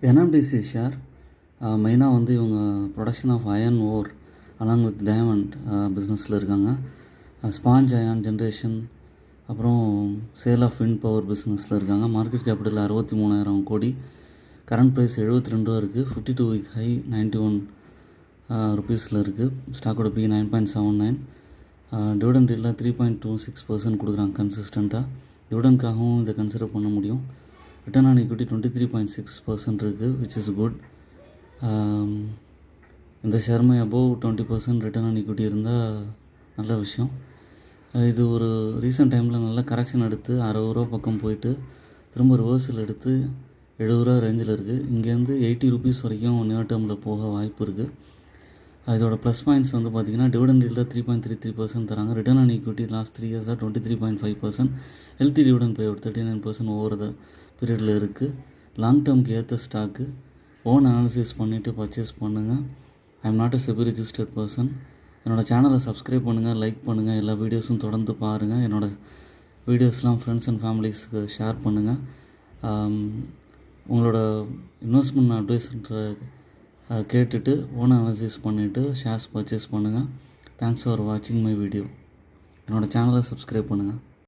NMDC share மெயினாக வந்து இவங்க production of iron or along with diamond பிஸ்னஸில் இருக்காங்க. ஸ்பாஞ்ச் அயான் ஜென்ரேஷன், அப்புறம் சேல் ஆஃப் விண்ட் பவர் பிஸ்னஸில் இருக்காங்க. மார்க்கெட் கேபிட்டல் 63,000 கோடி. கரண்ட் ப்ரைஸ் 72 ரூபா இருக்குது. 52 வீக் ஹை 91 ருபீஸில் இருக்குது. ஸ்டாக்கோட பி 9.79. டிவிடெண்ட் இல்லை 3.26% கொடுக்குறாங்க கன்சிஸ்டண்ட்டாக. டிவிடெண்ட்காகவும் இதை கன்சிடர் பண்ண முடியும். ரிட்டர்ன் ஆன் ஈக்விட்டி 23.6% இருக்குது, விச் இஸ் குட். இந்த ஷேர்மை அபோவ் 20% ரிட்டர்ன் ஆன் ஈக்விட்டி இருந்தால் நல்ல விஷயம். இது ஒரு ரீசெண்ட் டைமில் நல்ல கரெக்ஷன் எடுத்து 60 ரூபா பக்கம் போயிட்டு திரும்ப ரிவர்சல் எடுத்து 70 ரூபா ரேஞ்சில் இருக்குது. இங்கேருந்து 80 ருபீஸ் வரைக்கும் நியர் டேர்மில் போக வாய்ப்பு இருக்குது. இதோட ப்ளஸ் பாயிண்ட்ஸ் வந்து பார்த்திங்கன்னா டிவிடெண்ட் இல்லை 3.33% தராங்க. ரிட்டர்ன் ஆன் ஈக்விட்டி லாஸ்ட் 3 இயர்ஸாக 23.5%. Healthy dividend pay out 39% over the பீரியடில் இருக்குது. லாங் டேர்முக்கு ஏற்ற ஸ்டாக்கு. ஓன் அனாலிசிஸ் பண்ணிவிட்டு பர்ச்சேஸ் பண்ணுங்கள். I am not a SEBI registered person. என்னோடய சேனலை சப்ஸ்கிரைப் பண்ணுங்கள், லைக் பண்ணுங்கள், எல்லா வீடியோஸும் தொடர்ந்து பாருங்கள். என்னோடய வீடியோஸ்லாம் ஃப்ரெண்ட்ஸ் அண்ட் ஃபேமிலிஸ்க்கு ஷேர் பண்ணுங்கள். உங்களோட இன்வெஸ்ட்மெண்ட் அட்வைஸ்ன்ற கேட்டுட்டு ஓன் அனாலிசிஸ் பண்ணிவிட்டு ஷேர்ஸ் பர்ச்சேஸ் பண்ணுங்கள். தேங்க்ஸ் ஃபார் வாட்சிங் மை வீடியோ. என்னோடய சேனலை சப்ஸ்கிரைப் பண்ணுங்கள்.